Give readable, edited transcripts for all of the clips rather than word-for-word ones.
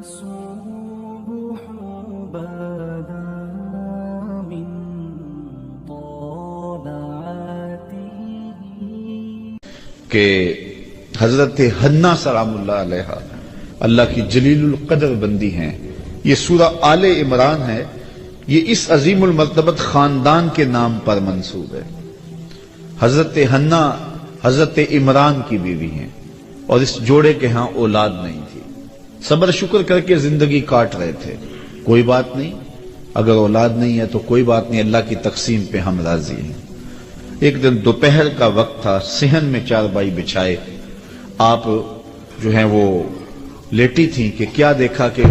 الصبح بدا من طلعته کہ حضرت حنا سلام اللہ علیہ اللہ کی جلیل القدر بندی ہیں. یہ سورہ آل عمران ہے. یہ اس عظیم المرتبت خاندان کے نام پر منسوب ہے. حضرت حنا حضرت عمران کی بیوی ہیں اور اس جوڑے کے ہاں اولاد نہیں تھی. صبر شکر کر کے زندگی کاٹ رہے تھے. کوئی بات نہیں، اگر اولاد نہیں ہے تو کوئی بات نہیں، اللہ کی تقسیم پہ ہم راضی ہیں. ایک دن دوپہر کا وقت تھا. صحن میں چارپائی بچھائے آپ جو ہیں وہ لیٹی تھیں کہ کیا دیکھا کہ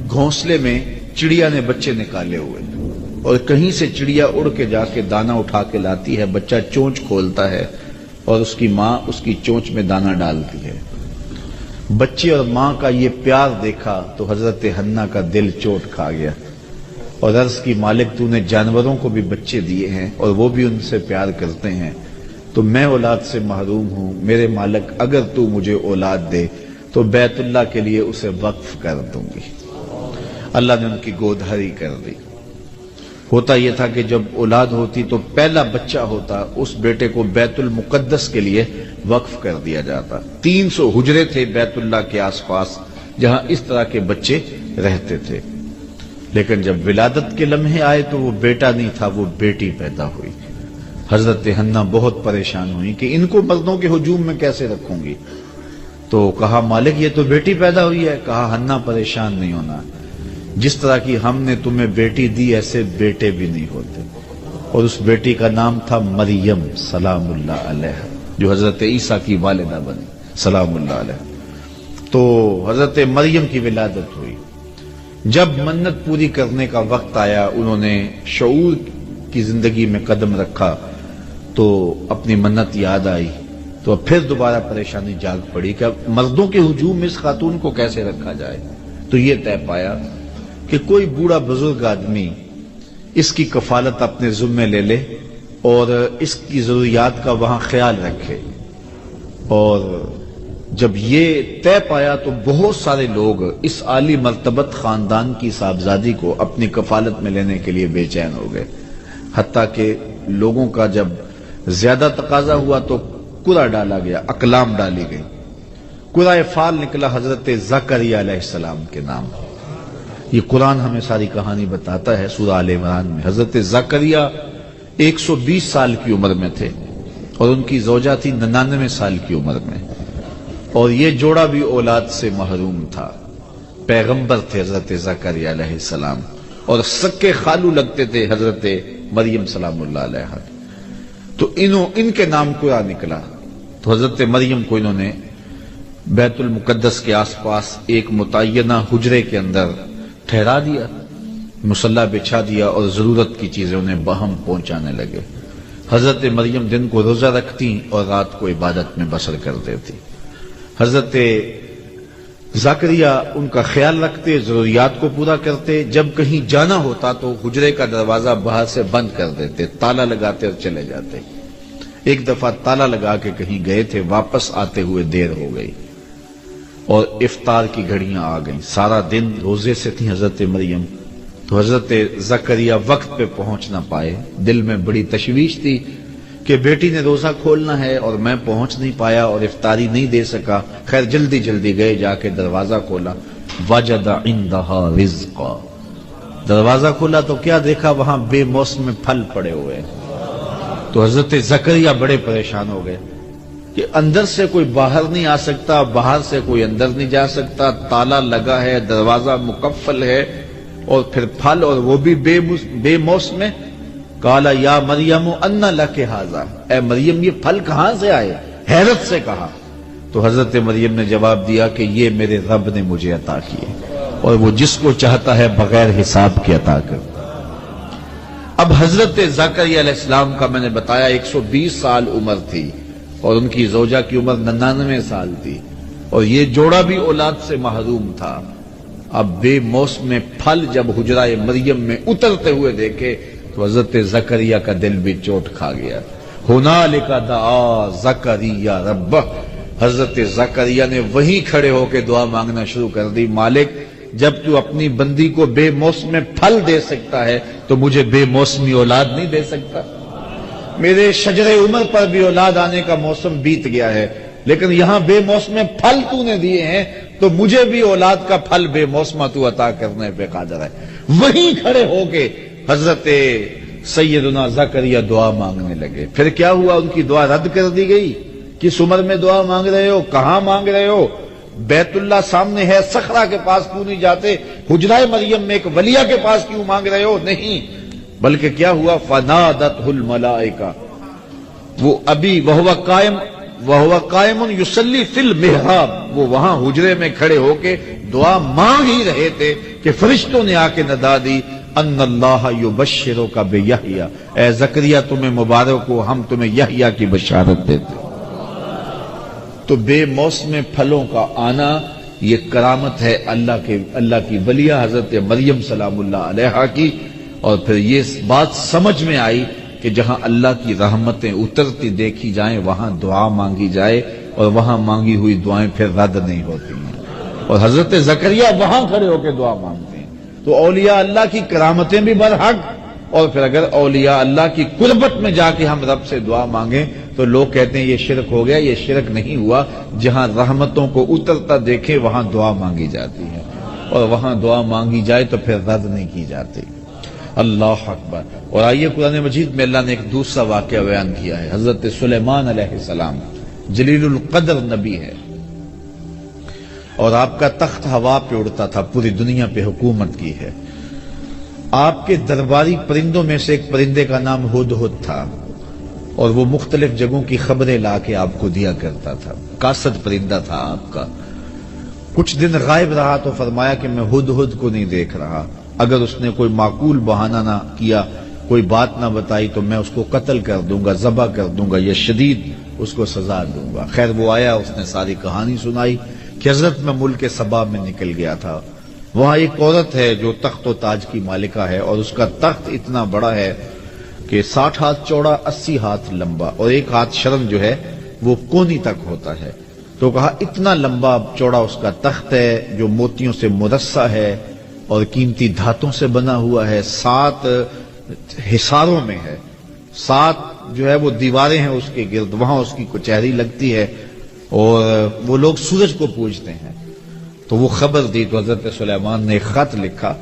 گھونسلے میں چڑیا نے بچے نکالے ہوئے اور کہیں سے چڑیا اڑ کے جا کے دانا اٹھا کے لاتی ہے. بچہ چونچ کھولتا ہے اور اس کی ماں اس کی چونچ میں دانا ڈالتی ہے. بچے اور ماں کا یہ پیار دیکھا تو حضرت حنا کا دل چوٹ کھا گیا اور عرض کی مالک تو نے جانوروں کو بھی بچے دیے ہیں اور وہ بھی ان سے پیار کرتے ہیں، تو میں اولاد سے محروم ہوں. میرے مالک اگر تو مجھے اولاد دے تو بیت اللہ کے لیے اسے وقف کر دوں گی. اللہ نے ان کی گود ہری کر دی. ہوتا یہ تھا کہ جب اولاد ہوتی تو پہلا بچہ ہوتا اس بیٹے کو بیت المقدس کے لیے وقف کر دیا جاتا. 300 حجرے تھے بیت اللہ کے آس پاس جہاں اس طرح کے بچے رہتے تھے. لیکن جب ولادت کے لمحے آئے تو وہ بیٹا نہیں تھا، وہ بیٹی پیدا ہوئی. حضرت حنا بہت پریشان ہوئی کہ ان کو مردوں کے ہجوم میں کیسے رکھوں گی. تو کہا مالک یہ تو بیٹی پیدا ہوئی ہے. کہا حنا پریشان نہیں ہونا، جس طرح کی ہم نے تمہیں بیٹی دی ایسے بیٹے بھی نہیں ہوتے. اور اس بیٹی کا نام تھا مریم سلام اللہ علیہ، جو حضرت عیسیٰ کی والدہ بنی سلام اللہ علیہ. تو حضرت مریم کی ولادت ہوئی. جب منت پوری کرنے کا وقت آیا، انہوں نے شعور کی زندگی میں قدم رکھا تو اپنی منت یاد آئی تو پھر دوبارہ پریشانی جاگ پڑی کہ اب مردوں کے ہجوم میں اس خاتون کو کیسے رکھا جائے. تو یہ طے پایا کہ کوئی بوڑھا بزرگ آدمی اس کی کفالت اپنے ذمے لے لے اور اس کی ضروریات کا وہاں خیال رکھے. اور جب یہ طے پایا تو بہت سارے لوگ اس عالی مرتبت خاندان کی صاحبزادی کو اپنی کفالت میں لینے کے لیے بے چین ہو گئے. حتیٰ کہ لوگوں کا جب زیادہ تقاضا ہوا تو قرعہ ڈالا گیا، اقلام ڈالی گئی. قرعہ فال نکلا حضرت زکریا علیہ السلام کے نام. یہ قرآن ہمیں ساری کہانی بتاتا ہے. سورہ آل عمران میں حضرت زکریا 120 سال کی عمر میں تھے اور ان کی زوجہ تھی 99 سال کی عمر میں، اور یہ جوڑا بھی اولاد سے محروم تھا. پیغمبر تھے حضرت زکریا علیہ السلام اور سکے خالو لگتے تھے حضرت مریم سلام اللہ علیہ. تو ان کے نام قرعہ نکلا تو حضرت مریم کو انہوں نے بیت المقدس کے آس پاس ایک متعینہ حجرے کے اندر ٹھہرا دیا، مصلی بچھا دیا اور ضرورت کی چیزیں انہیں باہم پہنچانے لگے. حضرت مریم دن کو روزہ رکھتی اور رات کو عبادت میں بسر کر دیتی. حضرت زکریا ان کا خیال رکھتے، ضروریات کو پورا کرتے. جب کہیں جانا ہوتا تو حجرے کا دروازہ باہر سے بند کر دیتے، تالا لگاتے اور چلے جاتے. ایک دفعہ تالا لگا کے کہیں گئے تھے، واپس آتے ہوئے دیر ہو گئی اور افطار کی گھڑیاں آ گئیں. سارا دن روزے سے تھی حضرت مریم، تو حضرت زکریا وقت پہ پہنچ نہ پائے. دل میں بڑی تشویش تھی کہ بیٹی نے روزہ کھولنا ہے اور میں پہنچ نہیں پایا اور افطاری نہیں دے سکا. خیر جلدی جلدی گئے، جا کے دروازہ کھولا، وجد عندها رزقا. دروازہ کھولا تو کیا دیکھا، وہاں بے موسم پھل پڑے ہوئے. تو حضرت زکریا بڑے پریشان ہو گئے کہ اندر سے کوئی باہر نہیں آ سکتا، باہر سے کوئی اندر نہیں جا سکتا، تالا لگا ہے، دروازہ مقفل ہے اور پھر پھل اور وہ بھی بے موسم. قال یا مریم ان لک ھذا، اے مریم یہ پھل کہاں سے آئے؟ حیرت سے کہا. تو حضرت مریم نے جواب دیا کہ یہ میرے رب نے مجھے عطا کیے اور وہ جس کو چاہتا ہے بغیر حساب کے عطا کرتا. اب حضرت زکریا علیہ السلام کا میں نے بتایا 120 سال عمر تھی اور ان کی زوجہ کی عمر 99 سال تھی اور یہ جوڑا بھی اولاد سے محروم تھا. اب بے موسم پھل جب حجرہ مریم میں اترتے ہوئے دیکھے تو حضرت زکریا کا دل بھی چوٹ کھا گیا. ہنالک دعا زکریا ربہ، حضرت زکریا نے وہیں کھڑے ہو کے دعا مانگنا شروع کر دی. مالک جب تو اپنی بندی کو بے موسم پھل دے سکتا ہے تو مجھے بے موسمی اولاد نہیں دے سکتا؟ میرے شجر عمر پر بھی اولاد آنے کا موسم بیت گیا ہے، لیکن یہاں بے موسم پھل تو نے دیے ہیں تو مجھے بھی اولاد کا پھل بے موسمہ تو عطا کرنے پہ قادر ہے۔ وہیں کھڑے ہو کے حضرت سیدنا زکریا دعا مانگنے لگے۔ پھر کیا ہوا؟ ان کی دعا رد کر دی گئی۔ کس عمر میں دعا مانگ رہے ہو؟ کہاں مانگ رہے ہو؟ بیت اللہ سامنے ہے، صخرہ کے پاس کیوں نہیں جاتے؟ حجرہ مریم میں ایک ولیہ کے پاس کیوں مانگ رہے ہو؟ نہیں، بلکہ کیا ہوا؟ فنادتہ الملائکہ، وہ ابھی وہو قائم یصلی فی المحراب، وہ وہاں حجرے میں کھڑے ہو کے دعا مانگ ہی رہے تھے کہ فرشتوں نے آ کے ندا دی، ان اللہ یبشرک بیحییٰ، اے زکریا تمہیں مبارک ہو، ہم تمہیں یحییٰ کی بشارت دیتے۔ تو بے موسم پھلوں کا آنا یہ کرامت ہے اللہ کی ولیہ حضرت مریم سلام اللہ علیہا کی۔ اور پھر یہ بات سمجھ میں آئی کہ جہاں اللہ کی رحمتیں اترتی دیکھی جائیں وہاں دعا مانگی جائے، اور وہاں مانگی ہوئی دعائیں پھر رد نہیں ہوتی ہیں، اور حضرت زکریا وہاں کھڑے ہو کے دعا مانگتے ہیں۔ تو اولیاء اللہ کی کرامتیں بھی برحق، اور پھر اگر اولیاء اللہ کی قربت میں جا کے ہم رب سے دعا مانگیں تو لوگ کہتے ہیں یہ شرک ہو گیا۔ یہ شرک نہیں ہوا، جہاں رحمتوں کو اترتا دیکھے وہاں دعا مانگی جاتی ہے، اور وہاں دعا مانگی جائے تو پھر رد نہیں کی جاتی۔ اللہ اکبر۔ اور آئیے قرآن مجید میں اللہ نے ایک دوسرا واقعہ بیان کیا ہے۔ حضرت سلیمان علیہ السلام جلیل القدر نبی ہے، اور آپ کا تخت ہوا پہ اڑتا تھا، پوری دنیا پہ حکومت کی ہے۔ آپ کے درباری پرندوں میں سے ایک پرندے کا نام ہدہد تھا، اور وہ مختلف جگہوں کی خبریں لا کے آپ کو دیا کرتا تھا۔ قاصد پرندہ تھا آپ کا۔ کچھ دن غائب رہا تو فرمایا کہ میں ہدہد کو نہیں دیکھ رہا، اگر اس نے کوئی معقول بہانہ نہ کیا، کوئی بات نہ بتائی تو میں اس کو قتل کر دوں گا، ذبح کر دوں گا، یا شدید اس کو سزا دوں گا۔ خیر وہ آیا، اس نے ساری کہانی سنائی کہ حضرت میں ملک سبا میں نکل گیا تھا، وہاں ایک عورت ہے جو تخت و تاج کی مالکہ ہے، اور اس کا تخت اتنا بڑا ہے کہ 60 ہاتھ چوڑا، 80 ہاتھ لمبا، اور 1 ہاتھ شرم جو ہے وہ کونی تک ہوتا ہے۔ تو کہا اتنا لمبا چوڑا اس کا تخت ہے جو موتیوں سے مرصع ہے اور قیمتی دھاتوں سے بنا ہوا ہے، 7 حصاروں میں ہے، 7 جو ہے وہ دیواریں ہیں اس کے گرد، وہاں اس کی کچہری لگتی ہے، اور وہ لوگ سورج کو پوجتے ہیں۔ تو وہ خبر دی تو حضرت سلیمان نے ایک خط لکھا،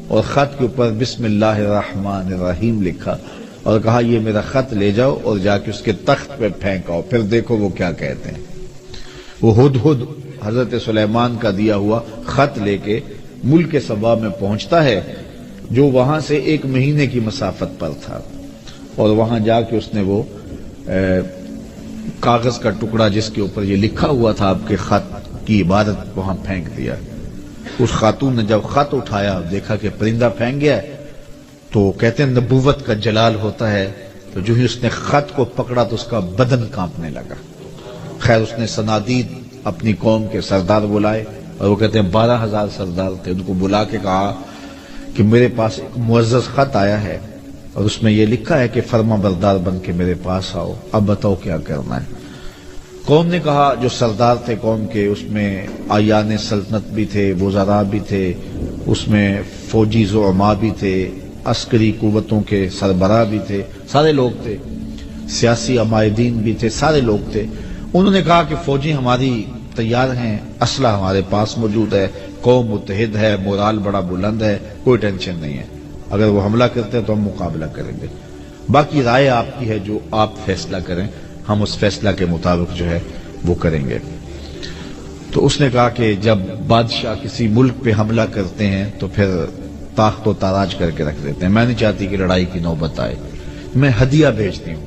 اور خط کے اوپر بسم اللہ الرحمن الرحیم لکھا، اور کہا یہ میرا خط لے جاؤ اور جا کے اس کے تخت پہ پھینکاؤ، پھر دیکھو وہ کیا کہتے ہیں۔ وہ ہدہد حضرت سلیمان کا دیا ہوا خط لے کے ملک سبا میں پہنچتا ہے، جو وہاں سے 1 مہینے کی مسافت پر تھا، اور وہاں جا کے اس نے وہ کاغذ کا ٹکڑا جس کے اوپر یہ لکھا ہوا تھا آپ کے خط کی عبارت وہاں پھینک دیا۔ اس خاتون نے جب خط اٹھایا دیکھا کہ پرندہ پھینک گیا ہے، تو کہتے ہیں نبوت کا جلال ہوتا ہے، تو جو ہی اس نے خط کو پکڑا تو اس کا بدن کانپنے لگا۔ خیر اس نے صنادید اپنی قوم کے سردار بلائے، اور وہ کہتے ہیں 12,000 سردار تھے، ان کو بلا کے کہا کہ میرے پاس ایک معزز خط آیا ہے، اور اس میں یہ لکھا ہے کہ فرما بردار بن کے میرے پاس آؤ، اب بتاؤ کیا کرنا ہے۔ قوم نے کہا، جو سردار تھے قوم کے، اس میں آیان سلطنت بھی تھے، وزراء بھی تھے، اس میں فوجی زعماء بھی تھے، عسکری قوتوں کے سربراہ بھی تھے، سارے لوگ تھے، سیاسی عمائدین بھی تھے، سارے لوگ تھے۔ انہوں نے کہا کہ فوجی ہماری تیار ہیں، اسلحہ ہمارے پاس موجود ہے، قوم متحد ہے، مورال بڑا بلند ہے، کوئی ٹینشن نہیں ہے، اگر وہ حملہ کرتے ہیں تو ہم مقابلہ کریں گے، باقی رائے آپ کی ہے، جو آپ فیصلہ کریں ہم اس فیصلہ کے مطابق جو ہے وہ کریں گے۔ تو اس نے کہا کہ جب بادشاہ کسی ملک پہ حملہ کرتے ہیں تو پھر تاخت و تاراج کر کے رکھ دیتے ہیں، میں نہیں چاہتی کہ لڑائی کی نوبت آئے، میں ہدیہ بھیجتی ہوں،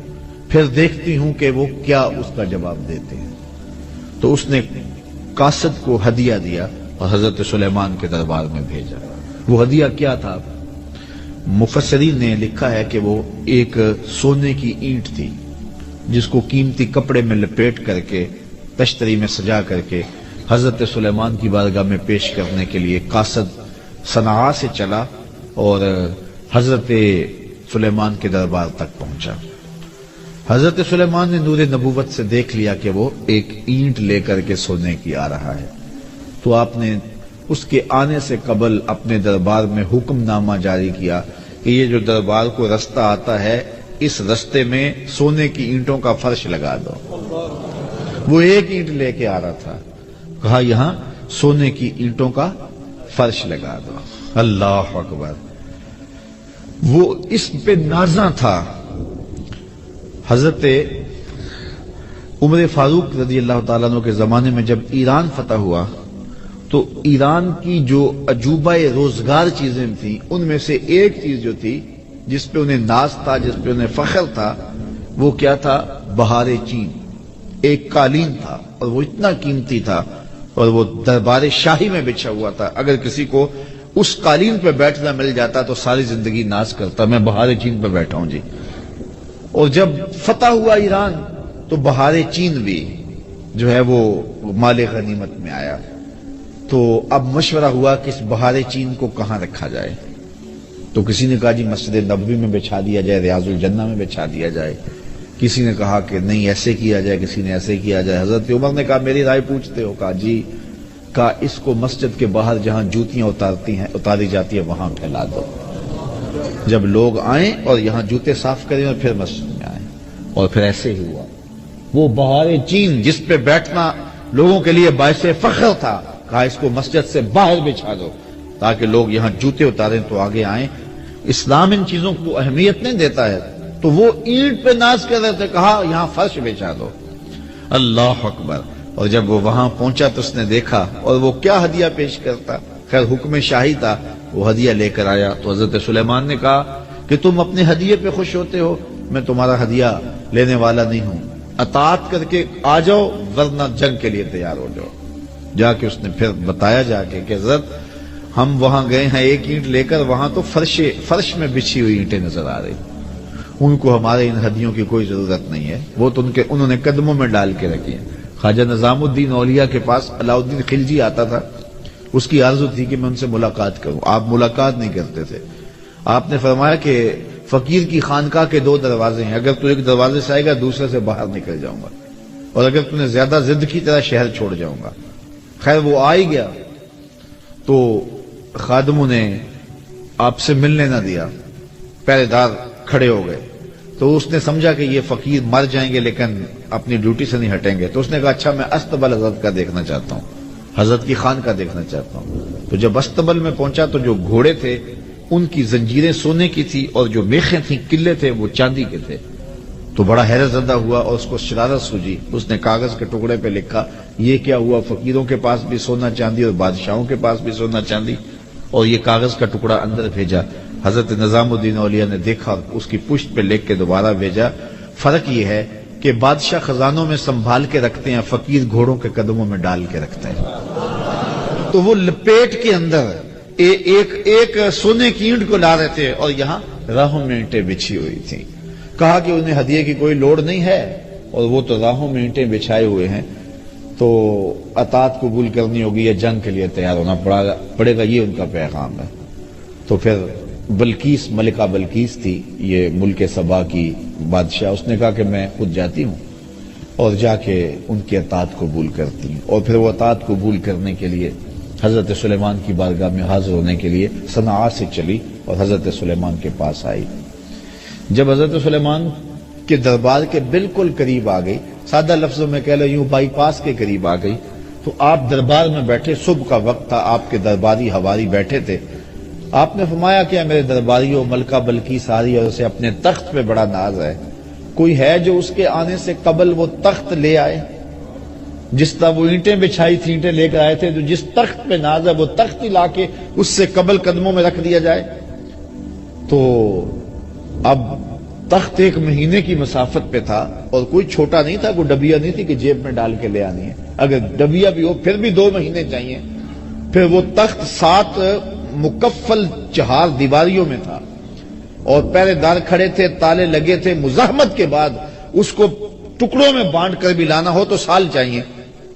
پھر دیکھتی ہوں کہ وہ کیا اس کا جواب دیتے ہیں۔ تو اس نے قاصد کو ہدیہ دیا اور حضرت سلیمان کے دربار میں بھیجا۔ وہ ہدیہ کیا تھا؟ مفسرین نے لکھا ہے کہ وہ ایک سونے کی اینٹ تھی جس کو قیمتی کپڑے میں لپیٹ کر کے تشتری میں سجا کر کے حضرت سلیمان کی بارگاہ میں پیش کرنے کے لیے قاصد صنعاء سے چلا اور حضرت سلیمان کے دربار تک پہنچا۔ حضرت سلیمان نے نور نبوت سے دیکھ لیا کہ وہ ایک اینٹ لے کر کے سونے کی آ رہا ہے، تو آپ نے اس کے آنے سے قبل اپنے دربار میں حکم نامہ جاری کیا کہ یہ جو دربار کو رستہ آتا ہے اس رستے میں سونے کی اینٹوں کا فرش لگا دو. وہ ایک اینٹ لے کے آ رہا تھا, کہا یہاں سونے کی اینٹوں کا فرش لگا دو. اللہ اکبر. وہ اس پہ نازاں تھا. حضرت عمر فاروق رضی اللہ تعالیٰ عنہ کے زمانے میں جب ایران فتح ہوا تو ایران کی جو عجوبہ روزگار چیزیں تھیں ان میں سے ایک چیز جو تھی جس پہ انہیں ناز تھا, جس پہ انہیں فخر تھا, وہ کیا تھا؟ بہار چین. ایک قالین تھا اور وہ اتنا قیمتی تھا اور وہ دربار شاہی میں بچھا ہوا تھا. اگر کسی کو اس قالین پہ بیٹھنا مل جاتا تو ساری زندگی ناز کرتا, میں بہار چین پہ بیٹھا ہوں جی. اور جب فتح ہوا ایران تو بہار چین بھی جو ہے وہ مال غنیمت میں آیا. تو اب مشورہ ہوا کہ اس بہار چین کو کہاں رکھا جائے. تو کسی نے کہا جی مسجد نبوی میں بچھا دیا جائے, ریاض الجنہ میں بچھا دیا جائے. کسی نے کہا کہ نہیں ایسے کیا جائے, کسی نے ایسے کیا جائے. حضرت عمر نے کہا میری رائے پوچھتے ہو؟ کہا جی. کہا اس کو مسجد کے باہر جہاں جوتیاں اتاری جاتی ہیں وہاں پھیلا دو. جب لوگ آئیں اور یہاں جوتے صاف کریں اور پھر مسجد میں آئیں. اور پھر ایسے ہی ہوا. وہ بہار چین جس پہ بیٹھنا لوگوں کے لیے باعث فخر تھا, کہا اس کو مسجد سے باہر بچھا دو تاکہ لوگ یہاں جوتے اتاریں تو آگے آئیں. اسلام ان چیزوں کو اہمیت نہیں دیتا ہے. تو وہ اینٹ پہ ناز کر رہے تھے, کہا یہاں فرش بچھا دو. اللہ اکبر. اور جب وہ وہاں پہنچا تو اس نے دیکھا, اور وہ کیا ہدیہ پیش کرتا, خیر حکم شاہی تھا, وہ ہدیہ لے کر آیا. تو حضرت سلیمان نے کہا کہ تم اپنے ہدیے پہ خوش ہوتے ہو, میں تمہارا ہدیہ لینے والا نہیں ہوں. اطاعت کر کے آ جاؤ ورنہ جنگ کے لیے تیار ہو جاؤ. جا کے اس نے پھر بتایا جا کے کہ حضرت ہم وہاں گئے ہیں ایک اینٹ لے کر, وہاں تو فرش میں بچھی ہوئی اینٹیں نظر آ رہی, ان کو ہمارے ان ہدیوں کی کوئی ضرورت نہیں ہے, وہ تو انہوں نے قدموں میں ڈال کے رکھی ہیں. خواجہ نظام الدین اولیاء کے پاس علاء الدین خلجی آتا تھا, اس کی آرزو تھی کہ میں ان سے ملاقات کروں. آپ ملاقات نہیں کرتے تھے. آپ نے فرمایا کہ فقیر کی خانقاہ کے 2 دروازے ہیں, اگر تو ایک دروازے سے آئے گا دوسرے سے باہر نکل جاؤں گا, اور اگر تو نے زیادہ ضد کی طرح شہر چھوڑ جاؤں گا. خیر وہ آ ہی گیا تو خادموں نے آپ سے ملنے نہ دیا, پہرے دار کھڑے ہو گئے. تو اس نے سمجھا کہ یہ فقیر مر جائیں گے لیکن اپنی ڈیوٹی سے نہیں ہٹیں گے. تو اس نے کہا اچھا میں استبل حضرت کا دیکھنا چاہتا ہوں, حضرت کی خان کا دیکھنا چاہتا ہوں. تو جب استبل میں پہنچا تو جو گھوڑے تھے ان کی زنجیریں سونے کی تھی اور جو میخیں تھیں قلعے تھے وہ چاندی کے تھے. تو بڑا حیرت زدہ ہوا اور اس کو شرارت سوجی. اس نے کاغذ کے ٹکڑے پہ لکھا یہ کیا ہوا, فقیروں کے پاس بھی سونا چاندی اور بادشاہوں کے پاس بھی سونا چاندی. اور یہ کاغذ کا ٹکڑا اندر بھیجا. حضرت نظام الدین اولیاء نے دیکھا, اس کی پشت پہ لکھ کے دوبارہ بھیجا. فرق یہ ہے کہ بادشاہ خزانوں میں سنبھال کے رکھتے ہیں, فقیر گھوڑوں کے قدموں میں ڈال کے رکھتے ہیں. تو وہ لپیٹ کے اندر ایک سونے کی اینٹ کو لا رہے تھے اور یہاں راہوں میں اینٹیں بچھی ہوئی تھیں. کہا کہ انہیں ہدیے کی کوئی لوڑ نہیں ہے اور وہ تو راہوں میں اینٹیں بچھائے ہوئے ہیں, تو اطاعت قبول کرنی ہوگی یا جنگ کے لیے تیار ہونا پڑے گا, یہ ان کا پیغام ہے. تو پھر بلقیس, ملکہ بلقیس تھی یہ ملک سبا کی بادشاہ, اس نے کہا کہ میں خود جاتی ہوں اور جا کے ان کی اطاعت قبول کرتی ہوں. اور پھر وہ اطاعت قبول کرنے کے لیے حضرت سلیمان کی بارگاہ میں حاضر ہونے کے لیے صنعاء سے چلی اور حضرت سلیمان کے پاس آئی. جب حضرت سلیمان کے دربار کے بالکل قریب آ گئی, سادہ لفظوں میں کہہ لو یوں بائی پاس کے قریب آ گئی, تو آپ دربار میں بیٹھے, صبح کا وقت تھا, آپ کے درباری ہواری بیٹھے تھے. آپ نے فرمایا کہ میرے درباریوں, ملکہ بلقیس آ رہی ہے اور اسے اپنے تخت پہ بڑا ناز ہے, کوئی ہے جو اس کے آنے سے قبل وہ تخت لے آئے؟ جس طرح وہ اینٹیں بچھائی تھی, اینٹیں لے کر آئے تھے, تو جس تخت پہ ناز ہے وہ تخت ہی لا کے اس سے قبل قدموں میں رکھ دیا جائے. تو اب تخت 1 مہینے کی مسافت پہ تھا اور کوئی چھوٹا نہیں تھا, کوئی ڈبیا نہیں تھی کہ جیب میں ڈال کے لے آنی ہے. اگر ڈبیا بھی ہو پھر بھی 2 مہینے چاہیے. پھر وہ تخت 7 مکفل 4 دیواریوں میں تھا اور پہرے دار کھڑے تھے, تالے لگے تھے. مزاحمت کے بعد اس کو ٹکڑوں میں بانٹ کر بھی لانا ہو تو سال چاہیے.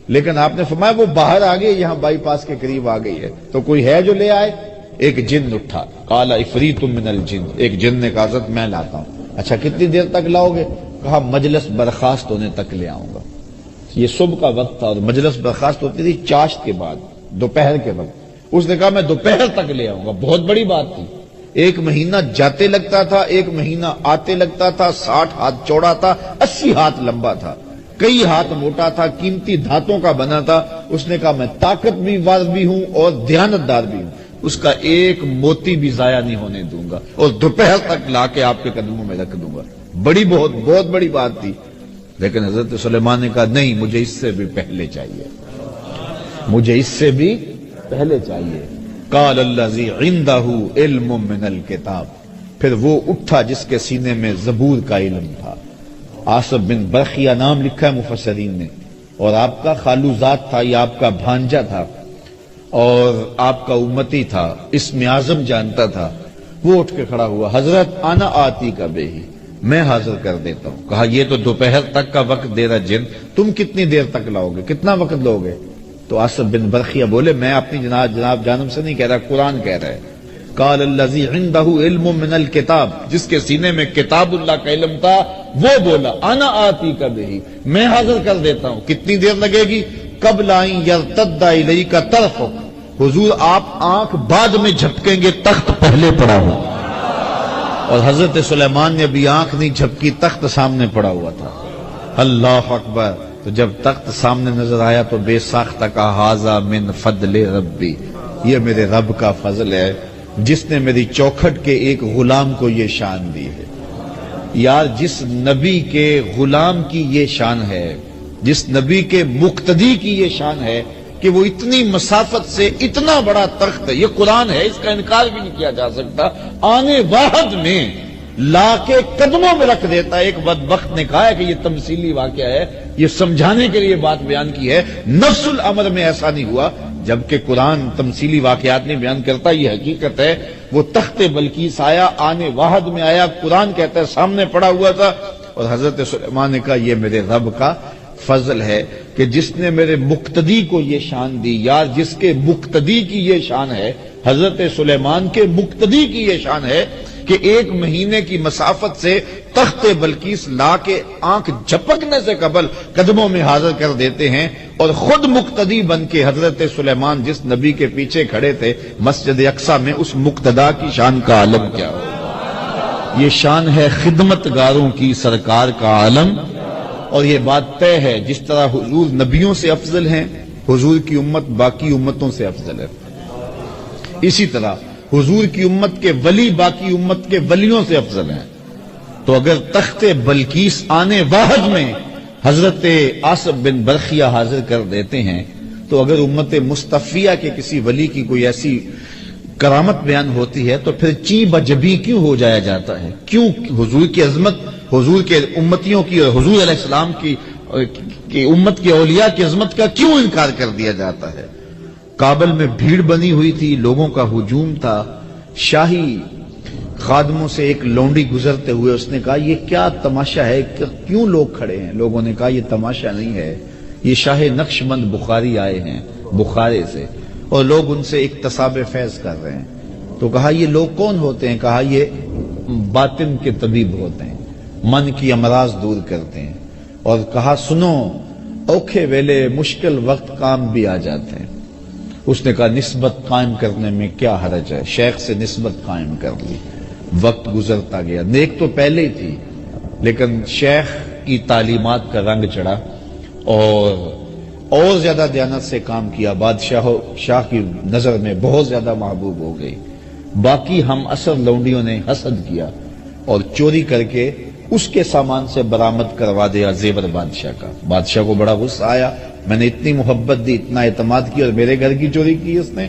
لیکن آپ نے فرمایا وہ باہر آ گئی, یہاں بائی پاس کے قریب آ گئی ہے, تو کوئی ہے جو لے آئے؟ ایک جن اٹھا, قال عفریت من الجن, ایک جن نے کہا حضرت میں لاتا ہوں. اچھا کتنی دیر تک لاؤ گے؟ کہا مجلس برخاست ہونے تک لے آؤں گا. یہ صبح کا وقت تھا اور مجلس برخاست ہوتی تھی چاشت کے بعد, دوپہر کے وقت. اس نے کہا میں دوپہر تک لے آؤں گا. بہت بڑی بات تھی. 1 مہینہ جاتے لگتا تھا، 1 مہینہ آتے لگتا تھا. 60 ہاتھ چوڑا تھا، 80 ہاتھ لمبا تھا، کئی ہاتھ موٹا تھا، قیمتی دھاتوں کا بنا تھا. اس نے کہا میں طاقت بھی وار بھی ہوں اور دیانتدار بھی ہوں، اس کا ایک موتی بھی ضائع نہیں ہونے دوں گا، اور دوپہر تک لا کے آپ کے قدموں میں رکھ دوں گا. بہت بڑی بات تھی. لیکن حضرت سلیمان نے کہا نہیں، مجھے اس سے بھی پہلے چاہیے، مجھے اس سے بھی پہلے چاہیے. قال الذی عندہ علم من الکتاب. پھر وہ اٹھا جس کے سینے میں زبور کا علم تھا. آصف بن برخیہ نام لکھا ہے مفسرین نے، اور آپ کا خالوزاد تھا، یہ آپ کا بھانجا تھا اور آپ کا امتی تھا، اسم اعظم جانتا تھا. وہ اٹھ کے کھڑا ہوا، حضرت انا آتی کا بے ہی، میں حاضر کر دیتا ہوں. کہا یہ تو دوپہر تک کا وقت دے رہا جن، تم کتنی دیر تک لاؤ گے، کتنا وقت لو گے؟ تو آصف بن برخیہ بولے میں اپنی جناب جانب سے نہیں کہہ رہا، قرآن کہہ رہا ہے. قال الذی عندہ علم من الکتاب، جس کے سینے میں کتاب اللہ کا علم تھا وہ بولا انا آتی کا بہی، میں حاضر کر دیتا ہوں. کتنی دیر لگے گی؟ قبل ان یرتد الیک طرفک، حضور آپ آنکھ بعد میں جھپکیں گے، تخت پہلے پڑا ہوا. اور حضرت سلیمان نے ابھی آنکھ نہیں جھپکی، تخت سامنے پڑا ہوا تھا. اللہ اکبر. تو جب تخت سامنے نظر آیا تو بے ساختہ کہا ھذا من فضل ربی، یہ میرے رب کا فضل ہے جس نے میری چوکھٹ کے ایک غلام کو یہ شان دی ہے. یار جس نبی کے غلام کی یہ شان ہے، جس نبی کے مقتدی کی یہ شان ہے کہ وہ اتنی مسافت سے اتنا بڑا تخت ہے، یہ قرآن ہے، اس کا انکار بھی نہیں کیا جا سکتا، آنے واحد میں لا کے قدموں میں رکھ دیتا ہے. ایک بدبخت نے کہا ہے کہ یہ تمثیلی واقعہ ہے، یہ سمجھانے کے لیے بات بیان کی ہے. نفس الامر میں ایسا نہیں ہوا، جبکہ قرآن تمثیلی واقعات نہیں بیان کرتا، یہ حقیقت ہے. وہ تخت بلقیس آیا، آنے واحد میں آیا، قرآن کہتا ہے سامنے پڑا ہوا تھا. اور حضرت سلیمان نے کہا یہ میرے رب کا فضل ہے کہ جس نے میرے مقتدی کو یہ شان دی. یار جس کے مقتدی کی یہ شان ہے، حضرت سلیمان کے مقتدی کی یہ شان ہے کہ 1 مہینے کی مسافت سے تخت بلقیس لا کے آنکھ جھپکنے سے قبل قدموں میں حاضر کر دیتے ہیں. اور خود مقتدی بن کے حضرت سلیمان جس نبی کے پیچھے کھڑے تھے مسجد اقصیٰ میں، اس مقتدا کی شان کا عالم کیا ہو. یہ شان ہے خدمت گاروں کی سرکار کا عالم. اور یہ بات طے ہے جس طرح حضور نبیوں سے افضل ہیں، حضور کی امت باقی امتوں سے افضل ہے. اسی طرح حضور کی امت کے ولی باقی امت کے ولیوں سے افضل ہیں. تو اگر تخت بلقیس آنے واحد میں حضرت آصف بن برخیہ حاضر کر دیتے ہیں، تو اگر امت مصطفیہ کے کسی ولی کی کوئی ایسی کرامت بیان ہوتی ہے تو پھر چی بجبی کیوں ہو جایا جاتا ہے؟ کیوں حضور کی عظمت، حضور کے امتیوں کی اور حضور علیہ السلام کی امت کے اولیاء کی عظمت کا کیوں انکار کر دیا جاتا ہے؟ کابل میں بھیڑ بنی ہوئی تھی، لوگوں کا ہجوم تھا. شاہی خادموں سے ایک لونڈی گزرتے ہوئے اس نے کہا یہ کیا تماشا ہے، کیوں لوگ کھڑے ہیں؟ لوگوں نے کہا یہ تماشا نہیں ہے، یہ شاہ نقشبند بخاری آئے ہیں بخارے سے، اور لوگ ان سے اکتساب فیض کر رہے ہیں. تو کہا یہ لوگ کون ہوتے ہیں؟ کہا یہ باطن کے طبیب ہوتے ہیں، من کی امراض دور کرتے ہیں. اور کہا سنو، اوکھے ویلے مشکل وقت کام بھی آ جاتے ہیں. اس نے کہا نسبت قائم کرنے میں کیا حرج ہے؟ شیخ سے نسبت قائم کر لی. وقت گزرتا گیا، نیک تو پہلے ہی تھی لیکن شیخ کی تعلیمات کا رنگ چڑھا اور زیادہ دیانت سے کام کیا. شاہ کی نظر میں بہت زیادہ محبوب ہو گئی. باقی ہم اثر لونڈیوں نے حسد کیا اور چوری کر کے اس کے سامان سے برآمد کروا دیا زیور بادشاہ کا. بادشاہ کو بڑا غصہ آیا، میں نے اتنی محبت دی، اتنا اعتماد کیا اور میرے گھر کی چوری کی اس نے.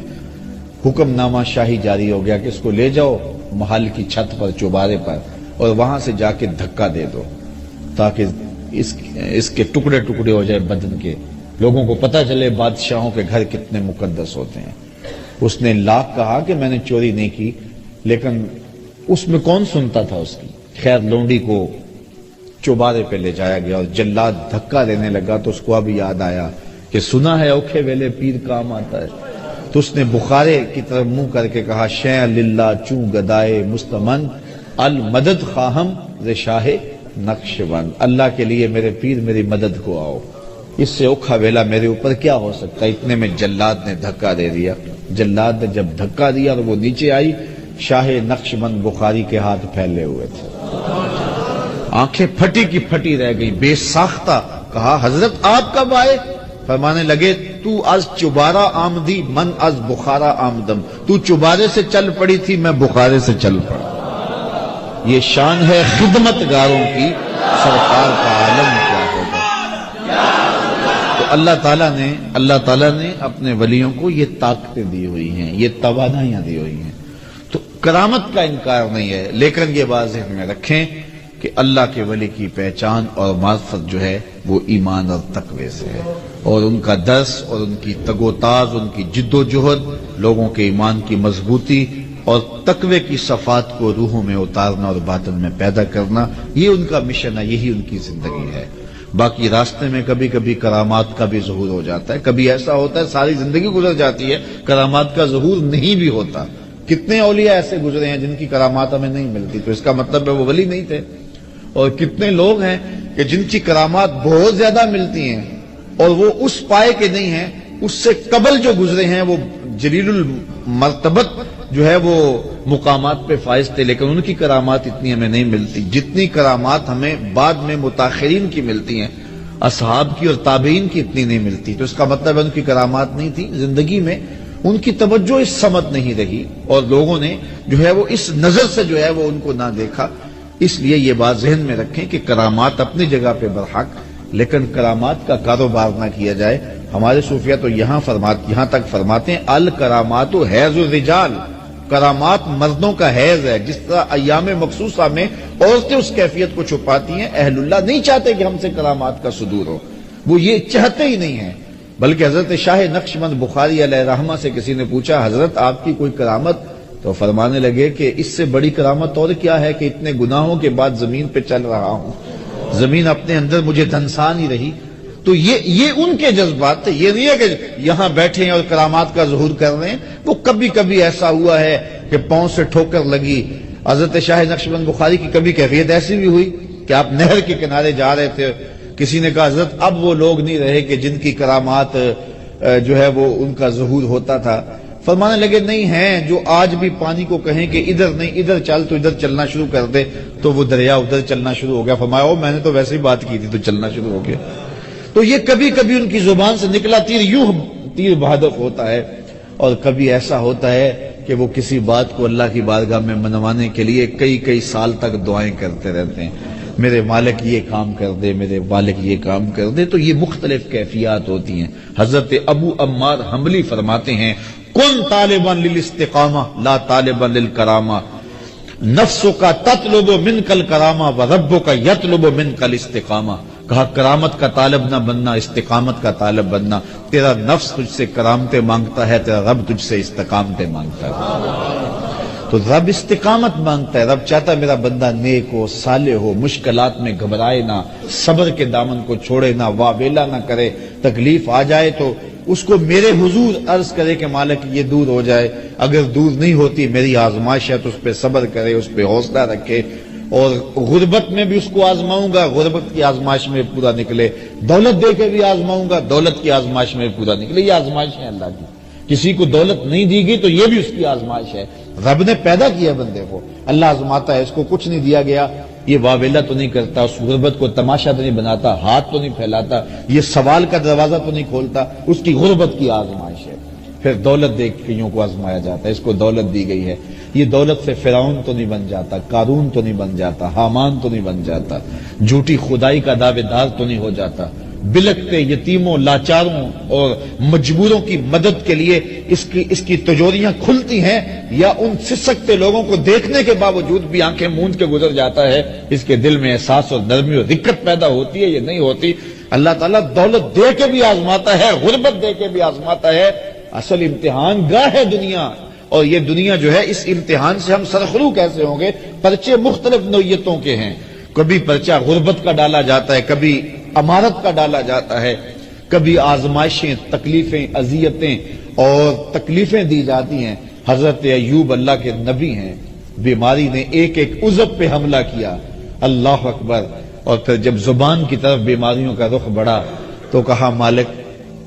حکم نامہ شاہی جاری ہو گیا کہ اس کو لے جاؤ محل کی چھت پر، چوبارے پر، اور وہاں سے جا کے دھکا دے دو تاکہ اس کے ٹکڑے ٹکڑے ہو جائے بدن کے، لوگوں کو پتہ چلے بادشاہوں کے گھر کتنے مقدس ہوتے ہیں. اس نے لاکھ کہا کہ میں نے چوری نہیں کی، لیکن اس میں کون سنتا تھا اس کی. خیر لونڈی کو چوبارے پہ لے جایا گیا اور جلاد دھکا دینے لگا تو اس کو اب یاد آیا کہ سنا ہے اوکھے ویلے پیر کام آتا ہے. تو اس نے بخارے کی طرف منہ کر کے کہا شیع للہ چوں گدائے مستمن المدد خواہم ز شاہ نقشبند، اللہ کے لیے میرے پیر میری مدد کو آؤ. اس سے اوکھا ویلا میرے اوپر کیا ہو سکتا ہے؟ اتنے میں جلاد نے دھکا دے دیا. جلاد نے جب دھکا دیا اور وہ نیچے آئی، شاہ نقشبند بخاری کے ہاتھ پھیلے ہوئے تھے، آنکھیں پھٹی کی پھٹی رہ گئی، بے ساختہ. کہا حضرت آپ کب آئے؟ فرمانے لگے تو از چبارہ آمدی من از بخارا آمدم. تو چبارے سے چل پڑی تھی، میں بخارے سے چل پڑا. یہ شان ہے خدمت گاروں کی، سرکار کا عالم کیا ہوگا. تو اللہ تعالیٰ نے اپنے ولیوں کو یہ طاقتیں دی ہوئی ہیں، یہ توانائیاں دی ہوئی ہیں. تو کرامت کا انکار نہیں ہے، لیکن یہ بات ذہن میں رکھیں کہ اللہ کے ولی کی پہچان اور معرفت جو ہے وہ ایمان اور تقوی سے ہے، اور ان کا درس اور ان کی تگ و تاز، ان کی جد و جہد لوگوں کے ایمان کی مضبوطی اور تقوی کی صفات کو روحوں میں اتارنا اور باطن میں پیدا کرنا، یہ ان کا مشن ہے، یہی ان کی زندگی ہے. باقی راستے میں کبھی کبھی کرامات کا بھی ظہور ہو جاتا ہے، کبھی ایسا ہوتا ہے ساری زندگی گزر جاتی ہے کرامات کا ظہور نہیں بھی ہوتا. کتنے اولیاء ایسے گزرے ہیں جن کی کرامات ہمیں نہیں ملتی، تو اس کا مطلب ہے وہ ولی نہیں تھے. اور کتنے لوگ ہیں کہ جن کی کرامات بہت زیادہ ملتی ہیں اور وہ اس پائے کے نہیں ہیں، اس سے قبل جو گزرے ہیں وہ جلیل المرتبت جو ہے وہ مقامات پہ فائز تھے، لیکن ان کی کرامات اتنی ہمیں نہیں ملتی جتنی کرامات ہمیں بعد میں متاخرین کی ملتی ہیں. اصحاب کی اور تابعین کی اتنی نہیں ملتی. تو اس کا مطلب ہے ان کی کرامات نہیں تھی، زندگی میں ان کی توجہ اس سمت نہیں رہی اور لوگوں نے جو ہے وہ اس نظر سے جو ہے وہ ان کو نہ دیکھا. اس لیے یہ بات ذہن میں رکھیں کہ کرامات اپنی جگہ پہ برحق، لیکن کرامات کا کاروبار نہ کیا جائے. ہمارے صوفیہ تو یہاں تک فرماتے ہیں الکرامات حیض الرجال، کرامات مردوں کا حیض ہے. جس طرح ایام مخصوصہ میں عورتیں اس کیفیت کو چھپاتی ہیں، اہل اللہ نہیں چاہتے کہ ہم سے کرامات کا صدور ہو، وہ یہ چاہتے ہی نہیں ہیں. بلکہ حضرت شاہ نقشبند بخاری علیہ رحمہ سے کسی نے پوچھا حضرت آپ کی کوئی کرامت؟ تو فرمانے لگے کہ اس سے بڑی کرامت اور کیا ہے کہ اتنے گناہوں کے بعد زمین پہ چل رہا ہوں، زمین اپنے اندر مجھے دھنسا نہیں رہی. تو یہ ان کے جذبات تھے. یہ نہیں ہے کہ یہاں بیٹھے ہیں اور کرامات کا ظہور کر رہے ہیں. وہ کبھی کبھی ایسا ہوا ہے کہ پاؤں سے ٹھوکر لگی. حضرت شاہ نقشبند بخاری کی کبھی کیفیت ایسی بھی ہوئی کہ آپ نہر کے کنارے جا رہے تھے، کسی نے کہا حضرت اب وہ لوگ نہیں رہے کہ جن کی کرامات جو ہے وہ ان کا ظہور ہوتا تھا. فرمانے لگے نہیں ہیں جو آج بھی پانی کو کہیں کہ ادھر نہیں ادھر چل تو ادھر چلنا شروع کر دے تو وہ دریا ادھر چلنا شروع ہو گیا. فرمایا میں نے تو ویسے ہی بات کی تھی تو چلنا شروع ہو گیا. تو یہ کبھی کبھی ان کی زبان سے نکلا تیر یوں تیر بہادر ہوتا ہے، اور کبھی ایسا ہوتا ہے کہ وہ کسی بات کو اللہ کی بارگاہ میں منوانے کے لیے کئی سال تک دعائیں کرتے رہتے ہیں، میرے مالک یہ کام کر دے، میرے مالک یہ کام کر دے. تو یہ مختلف کیفیات ہوتی ہیں. حضرت ابو عمار حنبلی فرماتے ہیں کن طالبا للاستقامہ لا طالبا للکرامہ، نفسوں کا تطلب منک الکرامہ وربک یطلب منک الاستقامہ. کہا کرامت کا طالب نہ بننا، استقامت کا طالب بننا. تیرا نفس تجھ سے کرامتیں مانگتا ہے، تیرا رب تجھ سے استقامتیں مانگتا ہے. تو رب استقامت مانگتا ہے، رب چاہتا ہے میرا بندہ نیک ہو، صالح ہو، مشکلات میں گھبرائے نہ، صبر کے دامن کو چھوڑے نہ، واویلا نہ کرے. تکلیف آ جائے تو اس کو میرے حضور عرض کرے کہ مالک یہ دور ہو جائے، اگر دور نہیں ہوتی میری آزمائش ہے تو اس پہ صبر کرے، اس پہ حوصلہ رکھے. اور غربت میں بھی اس کو آزماؤں گا، غربت کی آزمائش میں پورا نکلے. دولت دے کے بھی آزماؤں گا، دولت کی آزمائش میں پورا نکلے. یہ آزمائش ہے اللہ کی. کسی کو دولت نہیں دی گئی تو یہ بھی اس کی آزمائش ہے. رب نے پیدا کیا بندے کو، اللہ آزماتا ہے. اس کو کچھ نہیں دیا گیا، یہ واویلا تو نہیں کرتا، اس غربت کو تماشا تو نہیں بناتا، ہاتھ تو نہیں پھیلاتا، یہ سوال کا دروازہ تو نہیں کھولتا. اس کی غربت کی آزمائش ہے. پھر دولت دے کے کئیوں کو آزمایا جاتا ہے. اس کو دولت دی گئی ہے، یہ دولت سے فرعون تو نہیں بن جاتا، قارون تو نہیں بن جاتا، حامان تو نہیں بن جاتا، جھوٹی خدائی کا دعوے دار تو نہیں ہو جاتا. بلکتے یتیموں، لاچاروں اور مجبوروں کی مدد کے لیے اس کی تجوریاں کھلتی ہیں، یا ان سسکتے لوگوں کو دیکھنے کے باوجود بھی آنکھیں موند کے گزر جاتا ہے. اس کے دل میں احساس اور نرمی اور دقت پیدا ہوتی ہے، یہ نہیں ہوتی. اللہ تعالیٰ دولت دے کے بھی آزماتا ہے، غربت دے کے بھی آزماتا ہے. اصل امتحان گاہ ہے دنیا، اور یہ دنیا جو ہے اس امتحان سے ہم سرخرو کیسے ہوں گے. پرچے مختلف نوعیتوں کے ہیں. کبھی پرچہ غربت کا ڈالا جاتا ہے، کبھی امارت کا ڈالا جاتا ہے، کبھی آزمائشیں، تکلیفیں، اذیتیں اور تکلیفیں دی جاتی ہیں. حضرت ایوب اللہ کے نبی ہیں، بیماری نے ایک عضو پہ حملہ کیا، اللہ اکبر. اور پھر جب زبان کی طرف بیماریوں کا رخ بڑھا تو کہا مالک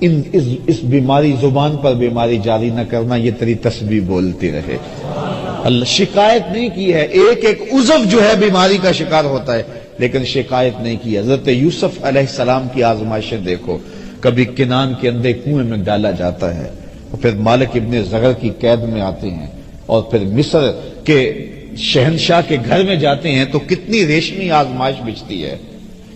اس بیماری زبان پر بیماری جاری نہ کرنا، یہ تیری تسبیح بولتی رہے۔ اللہ شکایت نہیں کی ہے، ایک ایک عضو جو ہے بیماری کا شکار ہوتا ہے، لیکن شکایت نہیں کی۔ حضرت یوسف علیہ السلام کی آزمائشیں دیکھو، کبھی کنان کے اندھے کنویں میں ڈالا جاتا ہے، اور پھر مالک ابن زغر کی قید میں آتے ہیں، اور پھر مصر کے شہنشاہ کے گھر میں جاتے ہیں تو کتنی ریشمی آزمائش بچتی ہے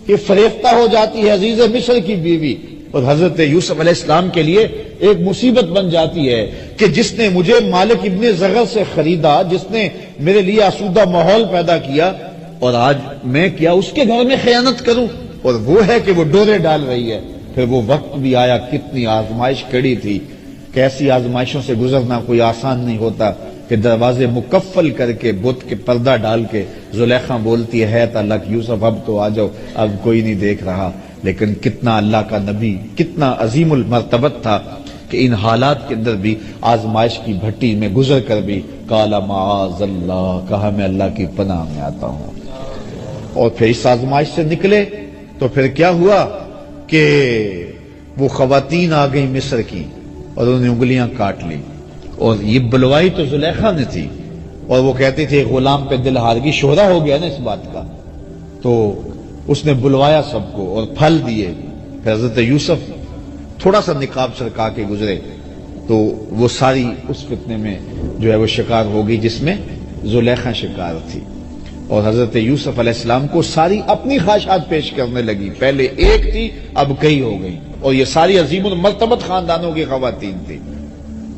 کہ فریفتہ ہو جاتی ہے عزیز مصر کی بیوی، اور حضرت یوسف علیہ السلام کے لیے ایک مصیبت بن جاتی ہے کہ جس نے مجھے مالک ابن زغر سے خریدا، جس نے میرے لیے آسودہ ماحول پیدا کیا، اور آج میں کیا اس کے گھر میں خیانت کروں، اور وہ ہے کہ وہ ڈورے ڈال رہی ہے۔ پھر وہ وقت بھی آیا، کتنی آزمائش کڑی تھی کہ ایسی آزمائشوں سے گزرنا کوئی آسان نہیں ہوتا کہ دروازے مکفل کر کے بت کے پردہ ڈال کے زلیخا بولتی ہے تعالیٰ کہ یوسف اب تو آ جاؤ، اب کوئی نہیں دیکھ رہا۔ لیکن کتنا اللہ کا نبی، کتنا عظیم المرتبت تھا کہ ان حالات کے اندر بھی آزمائش کی بھٹی میں گزر کر بھی قال معاذ اللہ، کہا میں اللہ کی پناہ میں آتا ہوں۔ اور پھر اس آزمائش سے نکلے تو پھر کیا ہوا کہ وہ خواتین آ گئی مصر کی اور انہوں نے انگلیاں کاٹ لی، اور یہ بلوائی تو زلیخا نے تھی، اور وہ کہتی تھی غلام پہ دل ہار گئی، شہرا ہو گیا نا اس بات کا، تو اس نے بلوایا سب کو اور پھل دیے۔ پھر حضرت یوسف تھوڑا سا نقاب سرکا کے گزرے تو وہ ساری اس فتنے میں جو ہے وہ شکار ہو گئی جس میں زلیخا شکار تھی، اور حضرت یوسف علیہ السلام کو ساری اپنی خواہشات پیش کرنے لگی، پہلے ایک تھی اب کئی ہو گئی، اور یہ ساری عظیم المرتبت خاندانوں کی خواتین تھی۔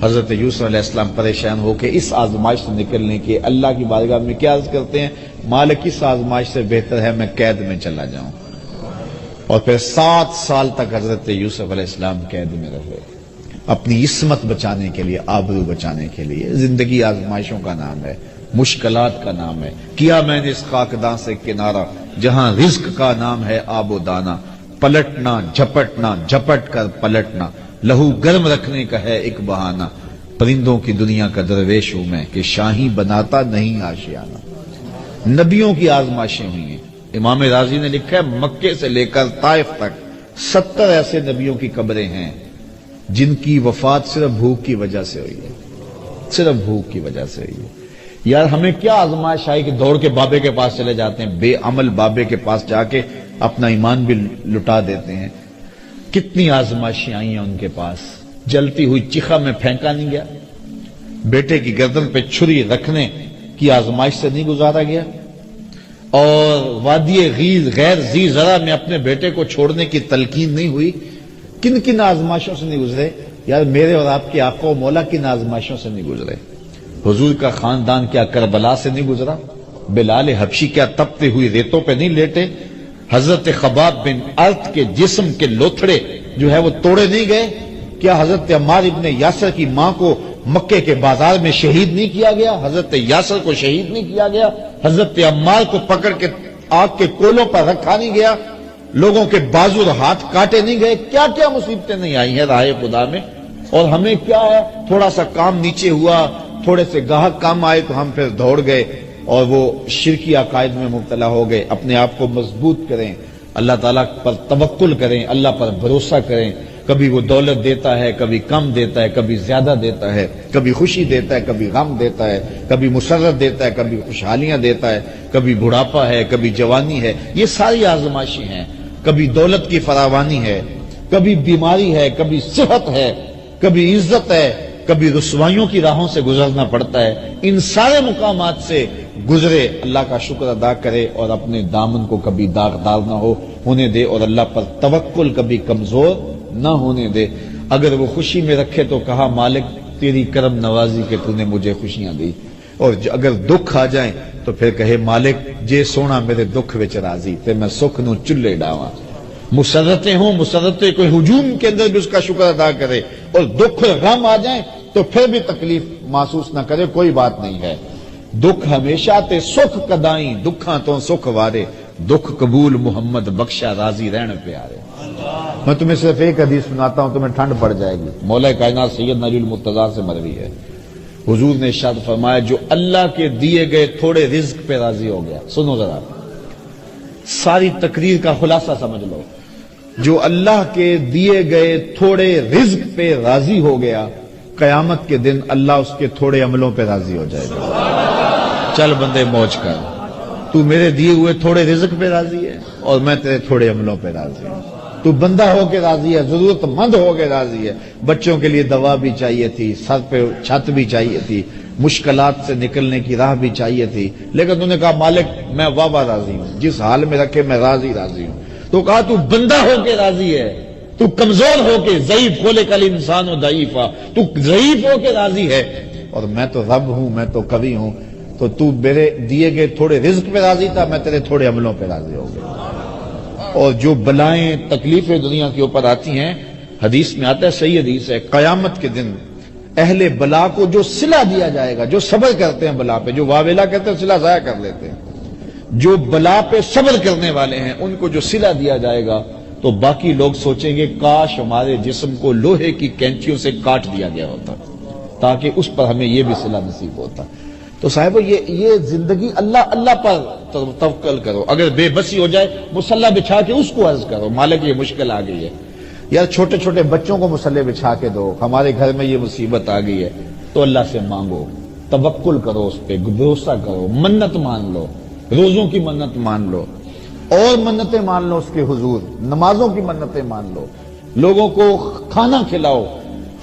حضرت یوسف علیہ السلام پریشان ہو کے اس آزمائش سے نکلنے کے اللہ کی بارگاہ میں کیا عرض کرتے ہیں، مالک اس آزمائش سے بہتر ہے میں قید میں چلا جاؤں۔ اور پھر 7 سال تک حضرت یوسف علیہ السلام قید میں رہے، اپنی عصمت بچانے کے لیے، آبرو بچانے کے لیے۔ زندگی آزمائشوں کا نام ہے، مشکلات کا نام ہے۔ کیا میں نے اس خاکدان سے کنارہ جہاں رزق کا نام ہے آب و دانا، پلٹنا جھپٹنا جھپٹ کر پلٹنا، لہو گرم رکھنے کا ہے ایک بہانہ، پرندوں کی دنیا کا درویش ہوں میں کہ شاہی بناتا نہیں آشیانہ۔ نبیوں کی آزمائشیں ہوئی ہیں، امام رازی نے لکھا ہے مکے سے لے کر طائف تک 70 ایسے نبیوں کی قبریں ہیں جن کی وفات صرف بھوک کی وجہ سے ہوئی ہے، صرف بھوک کی وجہ سے ہوئی ہے۔ یار ہمیں کیا آزمائش آئی کہ دوڑ کے بابے کے پاس چلے جاتے ہیں، بے عمل بابے کے پاس جا کے اپنا ایمان بھی لٹا دیتے ہیں۔ کتنی آزمائشیں آئی ہیں ان کے پاس، جلتی ہوئی چیخا میں پھینکا نہیں گیا، بیٹے کی گردن پہ چھری رکھنے کی آزمائش سے نہیں گزارا گیا، اور وادی غیر ذی زرع میں اپنے بیٹے کو چھوڑنے کی تلقین نہیں ہوئی۔ کن کن آزمائشوں سے نہیں گزرے یار، میرے اور آپ کے آقا و مولا کن آزمائشوں سے نہیں گزرے؟ حضور کا خاندان کیا کربلا سے نہیں گزرا؟ بلال حبشی کیا تپتے ہوئی ریتوں پہ نہیں لیٹے؟ حضرت خباب بن ارت کے جسم کے لوتھڑے جو ہے وہ توڑے نہیں گئے؟ کیا حضرت عمار ابن یاسر کی ماں کو مکے کے بازار میں شہید نہیں کیا گیا؟ حضرت یاسر کو شہید نہیں کیا گیا؟ حضرت عمار کو پکڑ کے آگ کے کولوں پر رکھا نہیں گیا؟ لوگوں کے بازو اور ہاتھ کاٹے نہیں گئے؟ کیا کیا مصیبتیں نہیں آئی ہیں راہ خدا میں؟ اور ہمیں کیا ہے، تھوڑا سا کام نیچے ہوا، تھوڑے سے گاہک کام آئے تو ہم پھر دوڑ گئے اور وہ شرکی عقائد میں مبتلا ہو گئے۔ اپنے آپ کو مضبوط کریں، اللہ تعالیٰ پر توکل کریں، اللہ پر بھروسہ کریں۔ کبھی وہ دولت دیتا ہے، کبھی کم دیتا ہے، کبھی زیادہ دیتا ہے، کبھی خوشی دیتا ہے، کبھی غم دیتا ہے، کبھی مسرت دیتا ہے، کبھی خوشحالیاں دیتا ہے، کبھی بڑھاپا ہے، کبھی جوانی ہے، یہ ساری آزمائشیں ہیں۔ کبھی دولت کی فراوانی ہے، کبھی بیماری ہے، کبھی صحت ہے، کبھی عزت ہے، کبھی رسوائیوں کی راہوں سے گزرنا پڑتا ہے۔ ان سارے مقامات سے گزرے، اللہ کا شکر ادا کرے اور اپنے دامن کو کبھی داغدار نہ ہونے دے، اور اللہ پر توکل کبھی کمزور نہ ہونے دے۔ اگر وہ خوشی میں رکھے تو کہا مالک تیری کرم نوازی کہ تو نے مجھے خوشیاں دی، اور اگر دکھ آ جائیں تو پھر کہے مالک جے سونا میرے دکھ وچ راضی تے میں سکھ نو چلے ڈاواں۔ مسرتیں ہوں، مسرتیں کوئی ہجوم کے اندر بھی اس کا شکر ادا کرے، اور دکھ غم آ جائیں تو پھر بھی تکلیف محسوس نہ کرے، کوئی بات نہیں ہے۔ دکھ ہمیشہ تے سکھ کدائیں، دکھاں تو سکھ وارے، دکھ قبول محمد بخشا راضی رہن پیارے۔ میں تمہیں صرف ایک حدیث سناتا ہوں، تمہیں ٹھنڈ پڑ جائے گی، مولا کائنات سیدنا علی المرتضیٰ سے مروی ہے۔ حضور نے ارشاد فرمایا جو اللہ کے دیے گئے تھوڑے رزق پہ راضی ہو گیا، سنو ذرا، ساری تقریر کا خلاصہ سمجھ لو، جو اللہ کے دیے گئے تھوڑے رزق پہ راضی ہو گیا، قیامت کے دن اللہ اس کے تھوڑے عملوں پہ راضی ہو جائے گا۔ چل بندے موج کر، تو میرے دیے ہوئے تھوڑے رزق پہ راضی ہے اور میں تیرے تھوڑے عملوں پہ راضی ہوں۔ تو بندہ ہو کے راضی ہے، ضرورت مند ہو کے راضی ہے۔ بچوں کے لیے دوا بھی چاہیے تھی، سر پہ چھت بھی چاہیے تھی، مشکلات سے نکلنے کی راہ بھی چاہیے تھی، لیکن انہوں نے کہا مالک میں واہ راضی ہوں، جس حال میں رکھے میں راضی ہوں۔ تو کہا تو بندہ ہو کے راضی ہے، تو کمزور ہو کے، ضعیف خلق الانسان ضعیفا، تو ضعیف ہو کے راضی ہے، اور میں تو رب ہوں، میں تو کبھی ہوں، تو میرے دیے گئے تھوڑے رزق پہ راضی تھا، میں تیرے تھوڑے عملوں پہ راضی ہو گیا۔ اور جو بلائیں تکلیفیں دنیا کے اوپر آتی ہیں، حدیث میں آتا ہے، صحیح حدیث ہے، قیامت کے دن اہل بلا کو جو صلہ دیا جائے گا، جو صبر کرتے ہیں بلا پہ، جو واویلا کہتے ہیں صلہ ضائع کر لیتے ہیں، جو بلا پہ صبر کرنے والے ہیں ان کو جو صلہ دیا جائے گا تو باقی لوگ سوچیں گے کاش ہمارے جسم کو لوہے کی کینچیوں سے کاٹ دیا گیا ہوتا تاکہ اس پر ہمیں یہ بھی صلہ نصیب ہوتا۔ تو صاحب یہ زندگی اللہ پر توکل کرو، اگر بے بسی ہو جائے مصلی بچھا کے اس کو عرض کرو مالک یہ مشکل آ گئی ہے، یار چھوٹے چھوٹے بچوں کو مصلی بچھا کے دو، ہمارے گھر میں یہ مصیبت آ گئی ہے، تو اللہ سے مانگو، توکل کرو، اس پہ بھروسہ کرو، منت مان لو، روزوں کی منت مان لو اور منتیں مان لو اس کے حضور، نمازوں کی منتیں مان لو، لوگوں کو کھانا کھلاؤ،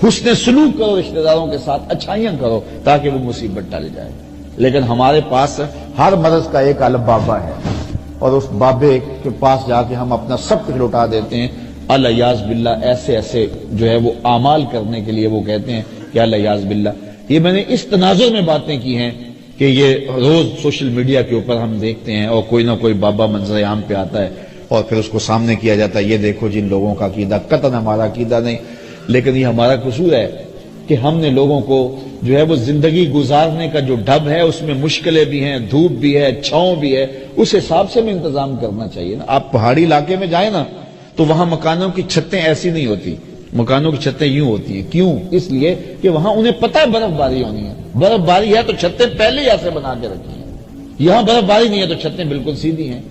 حسن سلوک کرو، رشتہ داروں کے ساتھ اچھائیاں کرو تاکہ وہ مصیبت ٹال جائے۔ لیکن ہمارے پاس ہر مرض کا ایک الگ بابا ہے، اور اس بابے کے پاس جا کے ہم اپنا سب کچھ لوٹا دیتے ہیں۔ الیاذ باللہ ایسے جو ہے وہ اعمال کرنے کے لیے وہ کہتے ہیں کہ الیاذ باللہ۔ یہ میں نے اس تناظر میں باتیں کی ہیں کہ یہ روز سوشل میڈیا کے اوپر ہم دیکھتے ہیں اور کوئی نہ کوئی بابا منظر عام پہ آتا ہے اور پھر اس کو سامنے کیا جاتا ہے، یہ دیکھو جن لوگوں کا عقیدہ، قطعاً ہمارا عقیدہ نہیں، لیکن یہ ہمارا قصور ہے کہ ہم نے لوگوں کو جو ہے وہ زندگی گزارنے کا جو ڈھب ہے اس میں مشکلیں بھی ہیں، دھوپ بھی ہے، چھاؤں بھی ہے، اس حساب سے ہمیں انتظام کرنا چاہیے نا۔ آپ پہاڑی علاقے میں جائیں نا تو وہاں مکانوں کی چھتیں ایسی نہیں ہوتی، مکانوں کی چھتیں یوں ہوتی ہیں۔ کیوں؟ اس لیے کہ وہاں انہیں پتہ ہے برف باری ہونی ہے، برف باری ہے تو چھتیں پہلے ہی ایسے بنا کے رکھی ہیں، یہاں برف باری نہیں ہے تو چھتیں بالکل سیدھی ہیں۔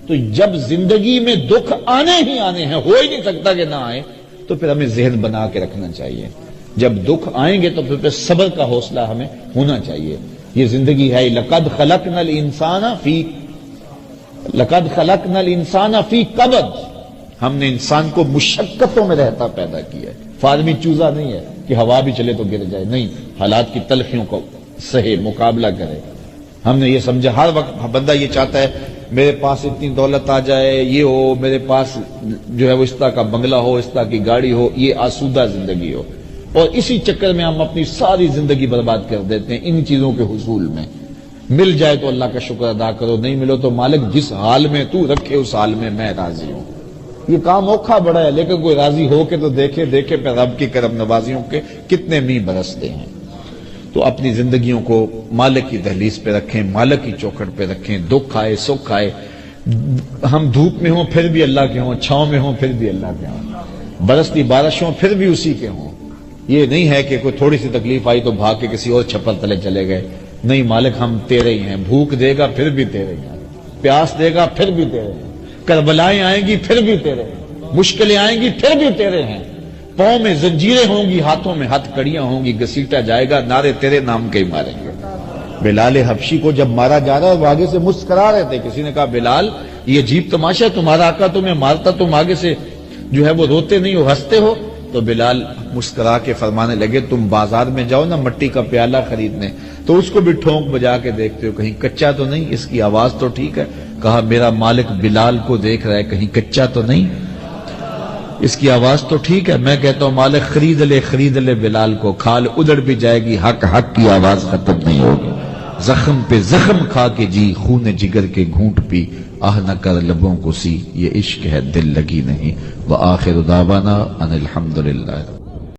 تو جب زندگی میں دکھ آنے ہی آنے ہیں، ہو ہی نہیں سکتا کہ نہ آئے، تو پھر ہمیں ذہن بنا کے رکھنا چاہیے، جب دکھ آئیں گے تو پھر صبر کا حوصلہ ہمیں ہونا چاہیے۔ یہ زندگی ہے، لقد خلقنا الانسان فی کبد، ہم نے انسان کو مشقتوں میں رہتا پیدا کیا ہے، فارمی چوزا نہیں ہے کہ ہوا بھی چلے تو گر جائے، نہیں، حالات کی تلخیوں کو سہے، مقابلہ کرے۔ ہم نے یہ سمجھا، ہر وقت بندہ یہ چاہتا ہے میرے پاس اتنی دولت آ جائے، یہ ہو، میرے پاس جو ہے وہ اس طرح کا بنگلہ ہو، اس طرح کی گاڑی ہو، یہ آسودہ زندگی ہو، اور اسی چکر میں ہم اپنی ساری زندگی برباد کر دیتے ہیں ان چیزوں کے حصول میں۔ مل جائے تو اللہ کا شکر ادا کرو، نہیں ملو تو مالک جس حال میں تو رکھے اس حال میں میں راضی ہوں۔ یہ کام اوکھا بڑا ہے، لیکن کوئی راضی ہو کے تو دیکھے پہ رب کی کرم نوازیوں کے کتنے میہ برستے ہیں۔ تو اپنی زندگیوں کو مالک کی دہلیز پہ رکھیں، مالک کی چوکھٹ پہ رکھیں، دکھ آئے سکھ آئے، ہم دھوپ میں ہوں پھر بھی اللہ کے ہوں، چھاؤں میں ہوں پھر بھی اللہ کے ہوں، برستی بارش ہوں پھر بھی اسی کے ہوں۔ یہ نہیں ہے کہ کوئی تھوڑی سی تکلیف آئی تو بھاگ کے کسی اور چھپر تلے چلے گئے، نہیں، مالک ہم تیرے ہی ہیں، بھوک دے گا پھر بھی تیرے ہیں، پیاس دے گا پھر بھی تیرے ہیں، کربلائیں آئیں گی پھر بھی تیرے ہیں، مشکلیں آئیں گی پھر بھی تیرے ہیں، پاؤں میں زنجیریں ہوں گی، ہاتھوں میں ہتھ کڑیاں ہوں گی، گھسیٹا جائے گا، نعرے تیرے نام کے ہی ماریں گے۔ بلال حبشی کو جب مارا جا رہا ہے وہ آگے سے مسکرا رہے تھے، کسی نے کہا بلال یہ عجیب تماشا ہے، تمہارا آقا تمہیں مارتا تم آگے سے جو ہے وہ روتے نہیں ہو، ہنستے ہو؟ تو بلال مسکرا کے فرمانے لگے تم بازار میں جاؤ نا مٹی کا پیالہ خریدنے تو اس کو بھی ٹھونک بجا کے دیکھتے ہو کہیں کچا تو نہیں، اس کی آواز تو ٹھیک ہے؟ کہا میرا مالک بلال کو دیکھ رہا ہے کہیں کچا تو نہیں، اس کی آواز تو ٹھیک ہے؟ میں کہتا ہوں مالک خرید لے بلال کو، کھال ادڑ بھی جائے گی، حق کی آواز ختم نہیں ہوگی، زخم پہ زخم کھا کے جی، خون جگر کے گھونٹ پی، آہ نہ کر لبوں کو سی، یہ عشق ہے دل لگی نہیں۔ وآخر دعوانا ان الحمدللہ۔